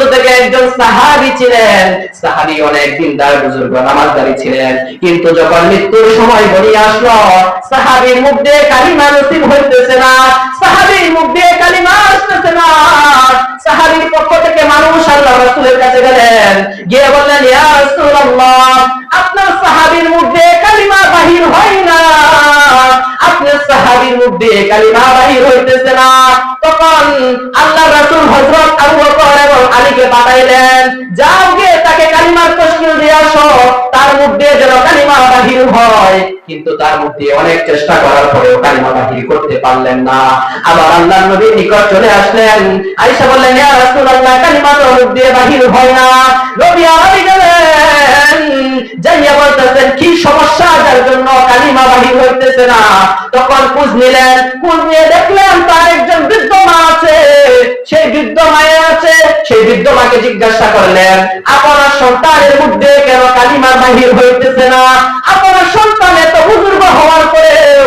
মধ্য থেকে একজন সাহাবী ছিলেন। সাহাবী অনেক দিনদার বুজুর্গ নামাজদারি ছিলেন, কিন্তু যখন মৃত্যুর সময় ঘনিয়ে আসলো, সাহাবীর মুখ দিয়ে কালিমা নসিব হইতেছে না, সাহাবীর মুখ দিয়ে কালিমা আসতেছে না। সাহাবীর পক্ষ থেকে মানুষ আল্লাহ রাসূলের কাছে গেলেন, গিয়ে বললেন, ইয়া রাসূলুল্লাহ, আপনার সাহাবীর মুখ দিয়ে কালিমা বাহির হয় না, আপনার সাহাবীর মুখ দিয়ে কালিমা বাহির হইতেছে না। তখন আল্লাহ রাসূল হযরত আবু বকর এবং আলীকে পাঠাইলেন, যাও গিয়ে তাকে কালিমার তাশকিল দিয়ে আসো, তার মুখ দিয়ে যেন কালিমা বাহির হয়। কিন্তু তার মুখ দিয়ে অনেক চেষ্টা করার পরেও কালিমা বাহির করতে পারলেন না। আবার আল্লাহর নবীর নিকট চলে আসলেন, আয়েশা বললেন, ইয়া রাসূলুল্লাহ, কালিমা তো মুখ দিয়ে বাহির হয় না। নবী আলী গেলেন, যাইয়া বলতেছেন, কি সমস্যা যার জন্য কালিমা বাহির হইতেছে না? তখন খোঁজ নিলেন, খোঁজ নিয়ে দেখলেন তার একজন বৃদ্ধ মা আছে, সেই বৃদ্ধ মায়ে আছে। সেই বৃদ্ধ মাকে জিজ্ঞাসা করলেন, আপনার সন্তানের মুখ দিয়ে কেন কালিমা বাহির হইতেছে না? আপনার সন্তান এত বুজুর্গ হওয়ার পরেও,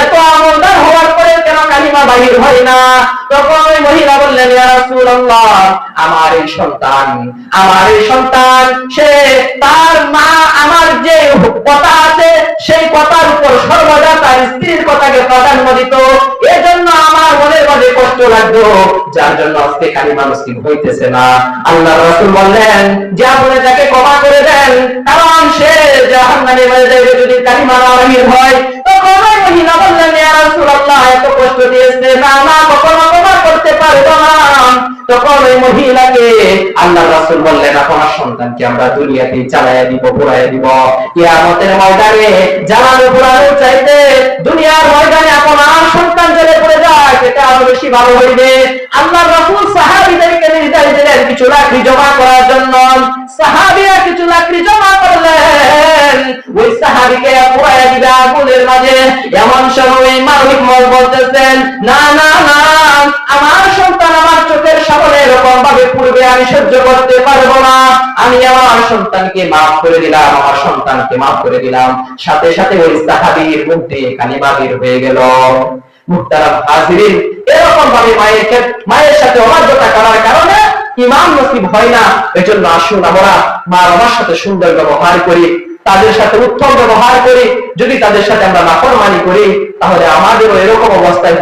এত আমলদার হওয়ার পরেও কেন কালিমা বাহির হয় না? তখন ওই মহিলা বললেন, ইয়া রাসূলুল্লাহ, আমার এই সন্তান সে তার মা আমার যে কথা আছে সেই কথার উপর সর্বদা তার স্ত্রীর কথাকে প্রাধান্য দিত, এজন্য আমার মনের মধ্যে কষ্ট লাগতো, যার জন্য আজকে কালিমা নসিব হইতেছে না। আল্লাহ রাসূল বললেন যে আপনি তাকে ক্ষমা করে দেন, কারণ সে জাহান্নামে হয়ে যাবে যদি কালিমা না বাহির হয়। তখন ওই মহিলা বললেন, ইয়া রাসূলুল্লাহ, এত কষ্ট দিয়েছে, না না, কখনো ক্ষমা করতে পারবো না। তখন ওই মহিলাকে আল্লাহ রাসূল বললেন, আপনার সন্তানকে আমরা দুনিয়াতে চালাইয়া দিব, পুরাইয়া দিব, কিয়ামতের ময়দানে জ্বালানো পুরানোর চাইতে দুনিয়ার ময়দানে আপনার সন্তান জেলে পড়ে যায়, এটা আরো বেশি ভালো হইবে। আল্লাহ রাসূল সাহাবীদেরকে নির্দেশ দিলেন কিছু লাকড়ি জমা করার জন্য। সাহাবীরা কিছু লাকড়ি জমা করলেন, ওই সাহাবীকে পুরাইয়া দিবে আগুনের মাঝে। এমন সময় মালিক বলতেছেন, না না না, আমার সন্তান আমার চোখের সামনে এরকম ভাবে পূর্বে আমি সহ্য করতে পারবো না, আমি আমার সন্তানকে মাফ করে দিলাম, আমার সন্তানকে মাফ করে দিলাম। সাথে সাথে ওই সাহাবীর মুখ দিয়ে কালিমা বের হয়ে গেল। মুহতারাম হাজিরিন, এরকম ভাবে মায়ের সাথে অবাধ্যতা করার কারণে ঈমান নসিব হয় না। এজন্য আসুন আমরা মা বাবার সাথে সুন্দর ব্যবহার করি, তাদের সাথে উত্তম ব্যবহার করি। যদি তাদের সাথে আমরা নাফরমানি করি, তাহলে আমাদেরও এরকম অবস্থায়